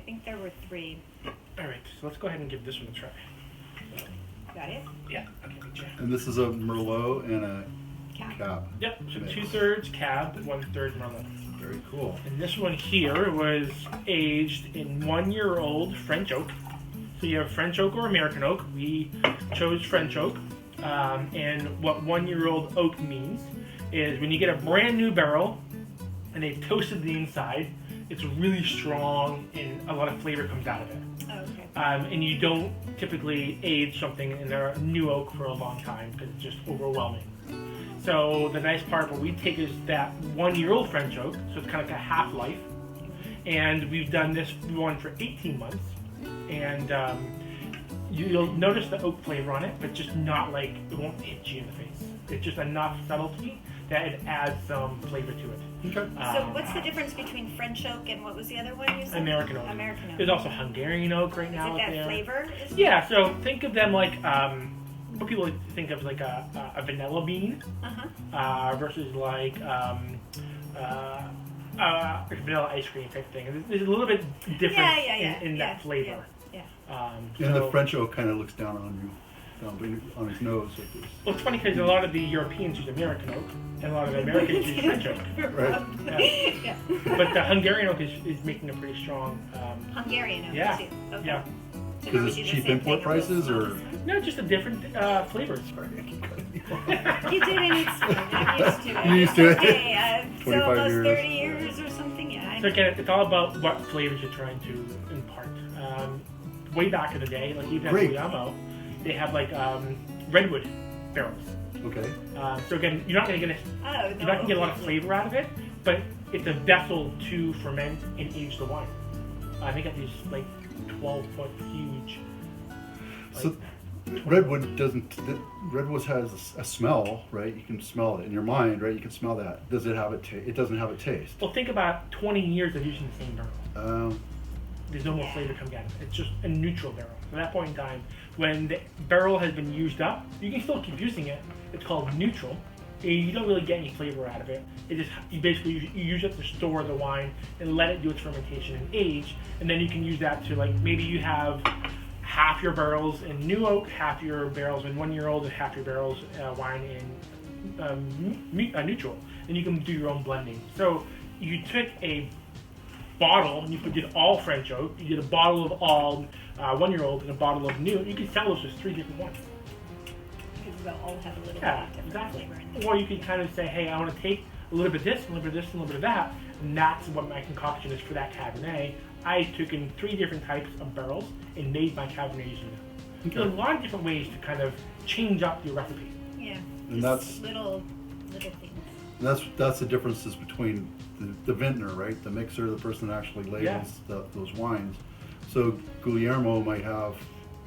think there were 3. All right, so let's go ahead and give this one a try. Got it? Yeah, I'll give it a try. And this is a Merlot and a Cab. Yep, so Mix. 2/3 Cab, 1/3 Merlot. Very cool. And this one here was aged in 1-year-old French oak. So you have French oak or American oak. We chose French oak. And what 1-year-old oak means is when you get a brand new barrel and they've toasted the inside, it's really strong and a lot of flavor comes out of it. Oh, okay. And you don't typically age something in a new oak for a long time because it's just overwhelming. So the nice part, what we take is that 1-year-old French oak, so it's kind of like a half-life, and we've done this one for 18 months, and you'll notice the oak flavor on it, but just not like, it won't hit you in the face. It's just enough subtlety that it adds some flavor to it. Okay. So what's the difference between French oak and what was the other one you said? American oak. American oak. There's also Hungarian oak right now Is it out that there. flavor? Yeah, so think of them like, what people think of like a vanilla bean versus like vanilla ice cream type thing. There's a little bit difference in that flavor. Yeah. And the French oak kind of looks down on you, on his nose like this. Well, it's funny because a lot of the Europeans use American oak, and a lot of the Americans use French oak. Right. Yeah. But the Hungarian oak is making a pretty strong. Hungarian oak, Yeah. too. Okay. Yeah. So Because now we it's do the cheap same import thing on this prices, or? one. No, just a different flavors. Sorry, I keep cutting you off. You didn't explain. I'm used to it. You're used to it. Okay, so 25 almost years. 30 years or something. Yeah. So again, it's all about what flavors you're trying to impart. Way back in the day, like even at Great. Guglielmo, they have like redwood barrels. Okay. So again, you're not going to get a lot of flavor out of it, but it's a vessel to ferment and age the wine. They got these like 12-foot huge. So redwood redwood has a smell, right? You can smell it in your mind, right? You can smell that. Does it have a taste? It doesn't have a taste. Well, think about 20 years of using the same barrel. There's no more flavor coming out of it. It's just a neutral barrel. At that point in time, when the barrel has been used up, you can still keep using it. It's called neutral. You don't really get any flavor out of it. You basically use it to store the wine and let it do its fermentation and age, and then you can use that to, like, maybe you have half your barrels in new oak, half your barrels in 1-year-old, and half your barrels wine in neutral, and you can do your own blending. So you took a bottle and you did all French oak, you did a bottle of all 1-year-old and a bottle of new. You could sell those as 3 different ones. Because they'll all have a little Yeah, bit of different exactly. flavor in them. Or you could kind of say, hey, I want to take a little bit of this, a little bit of this, and a little bit of that, and that's what my concoction is for that Cabernet. I took in 3 different types of barrels and made my Cabernet using them. Okay. There's a lot of different ways to kind of change up your recipe. Yeah. And Just little things. That's the differences between the vintner, right? The mixer, the person that actually labels those wines. So Guglielmo might have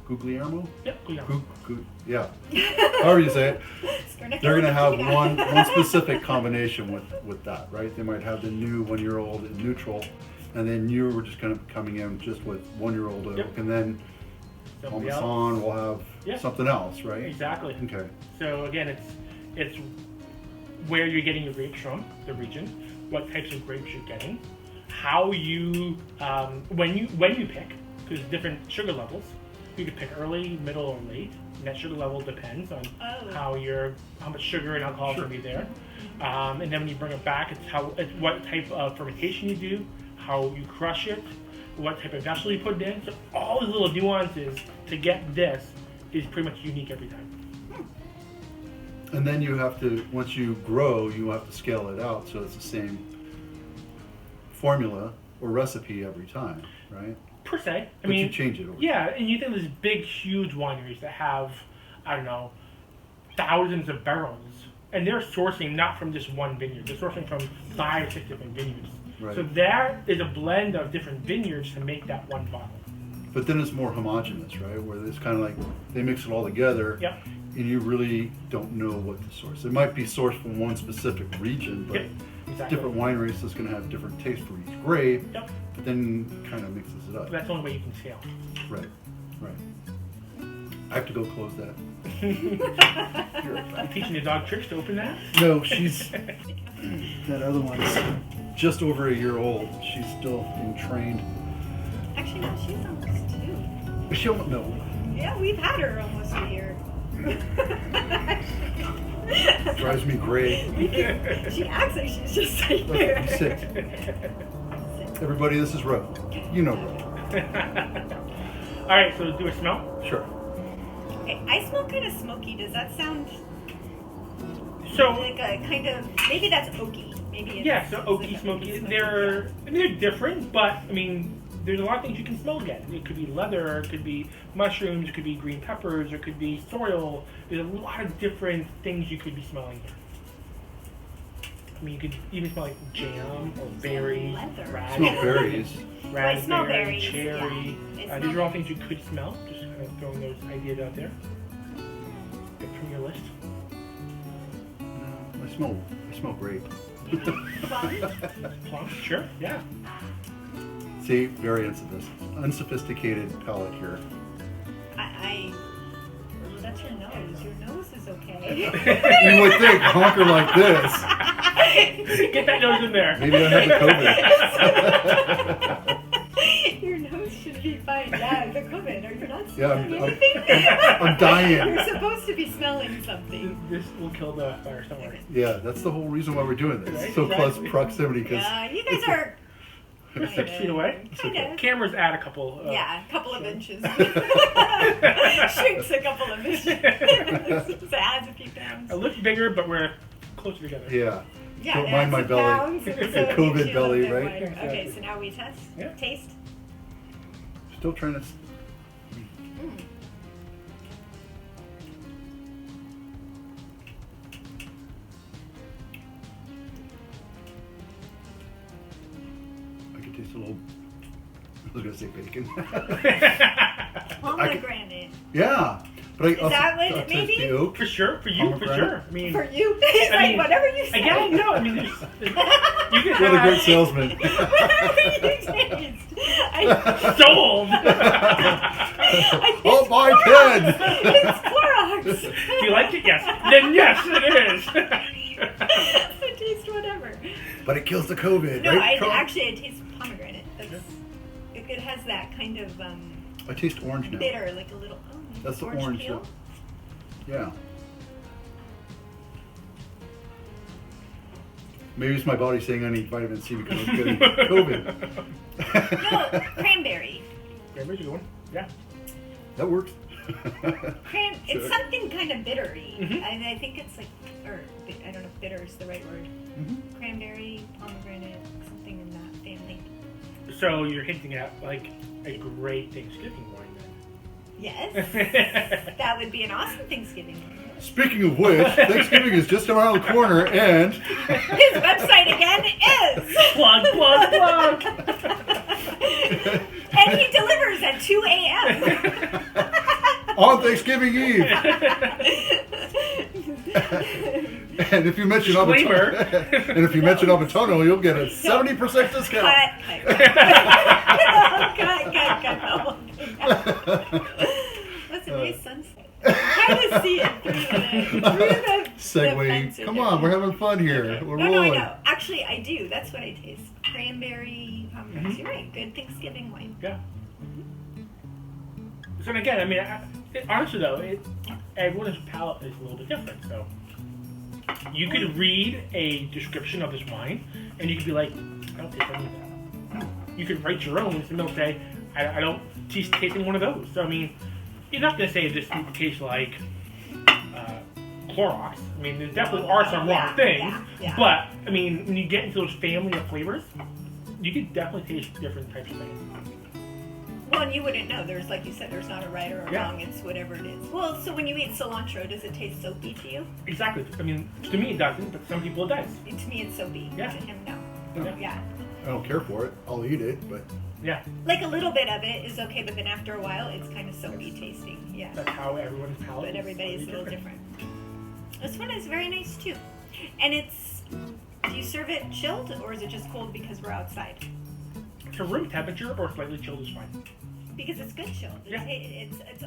Guglielmo? Yep, Guglielmo. Yeah. However you say it. They're going to have one specific combination with that, right? They might have the new 1-year-old in neutral, and then you were just kind of coming in just with 1-year-old oak, Yep. and then Somebody else. Almason will have something else, right? Exactly. Okay. So again, it's where you're getting your grapes from, the region, what types of grapes you're getting, how you when you pick, because different sugar levels. You can pick early, middle, or late. And that sugar level depends on how much sugar and alcohol is going to be there. And then when you bring it back, it's what type of fermentation you do, how you crush it, what type of vessel you put it in. So all the little nuances to get this is pretty much unique every time. And then you have to, once you grow, you have to scale it out so it's the same formula or recipe every time, right? Per se. But you change it over. Yeah, and you think there's big, huge wineries that have, I don't know, thousands of barrels. And they're sourcing not from just one vineyard. They're sourcing from 5 or 6 different vineyards. Right. So there is a blend of different vineyards to make that one bottle. But then it's more homogeneous, right? Where it's kind of like they mix it all together. Yep. And you really don't know what to source. It might be sourced from one specific region, but Yep, exactly. different wineries is going to have different taste for each grape. Yep. But then kind of mixes it up. That's the only way you can scale. Right. I have to go close that. You're teaching your dog tricks to open that? No, she's that other one's just over a year old. She's still being trained. actually, she's almost 2. Micheal, no. Yeah, we've had her almost a year. Drives me great. She acts like she's just a year. Sit. Everybody, this is Ro. You know Ro. All right, so do a smell. Sure. Okay, I smell kind of smoky. Does that sound So like a kind of, maybe that's oaky. Maybe it's, yeah, so oaky, smoky. They're different, but I mean, there's a lot of things you can smell again. It could be leather, it could be mushrooms, it could be green peppers, it could be soil. There's a lot of different things you could be smelling here. I mean, you could even smell like jam or berries, Leather. Smell berries. I smell raspberry, berries, cherry. yeah. These are all things you could smell. Just kind of throwing those ideas out there. Get from your list. I smell great. Plum, sure, yeah. See, very unsophisticated palate here. Well, that's your nose. Your nose is okay. You would think honker like this. Get that nose in there. Maybe I have the COVID. Your nose should be fine. Yeah, the COVID. Are you not Yeah, smelling anything? I'm dying. You're supposed to be smelling something. This will kill the virus, don't worry. Yeah, that's the whole reason why we're doing this. Right, So close exactly. proximity. Cause Yeah, you guys are. We're 6 feet away. Kinda. Camera's at a couple. Yeah, a couple of inches. Shrinks a couple of inches. Just adds a few pounds. It looks bigger, but we're closer together. Yeah. Yeah, Don't it mind adds my some belly. pounds, and so The it makes COVID you a little belly, bit right? wider. Okay, Exactly. so now we test. Yeah. Taste. Still trying to. I could taste a little. I was gonna say bacon. Pomegranate. Yeah, but I also that what it taste maybe? the oak. For sure, for you, for sure. I mean, For you, it's like mean, whatever you say. again, no. I mean, you can You're the have great salesman. Whatever you taste. sold. Oh my It's Clorox. Do you like it? Yes. Then yes, it is. I taste whatever. But it kills the COVID, No, right? I taste pomegranate. It has that kind of I taste orange now. bitter, like a little. Oh, That's the orange. peel. Yeah. Maybe it's my body saying I need vitamin C because I'm getting COVID. No, cranberry. Cranberry's a good one. Yeah. That works. It's something kind of bittery. Mhm. I think it's like, or I don't know if bitter is the right word. Mhm. Cranberry, pomegranate, something in that family. So you're hinting at like a great Thanksgiving wine Yes, that would be an awesome Thanksgiving. Speaking of which, Thanksgiving is just around the corner, and His website again is. Plug. And he delivers at 2 a.m. on Thanksgiving Eve. And if you mention Disclaimer. Abitano, you'll get a 70% discount. Cut. That's a nice sunset. I'm trying to see it through the Segue. fence Come again. on, we're having fun here. We're No, I rolling. know. Actually, I do. That's what I taste. Cranberry, pomegranates. You're right. Good Thanksgiving wine. Yeah. So again, I mean, honestly though, everyone's palate is a little bit different. So you could read a description of this wine, and you could be like, I don't taste any of that. You could write your own, and they'll say, I don't taste tasting one of those. So I mean, you're not going to say this tastes like Clorox. I mean, there definitely are some wrong things, but I mean, when you get into those family of flavors, you could definitely taste different types of things. Well, and you wouldn't know. There's, like you said, there's not a right or a wrong. It's whatever it is. Well, so when you eat cilantro, does it taste soapy to you? Exactly. I mean, to me it doesn't, but some people it does. To me, it's soapy. Yeah. To him, no. No. Yeah. I don't care for it. I'll eat it, but Yeah. Like a little bit of it is okay, but then after a while, it's kind of soapy tasting. Yeah. That's how everyone's palate But everybody's a little slightly different. This one is very nice too. And it's, do you serve it chilled or is it just cold because we're outside? So room temperature or slightly chilled is fine. Because it's good chilled. Yeah. It's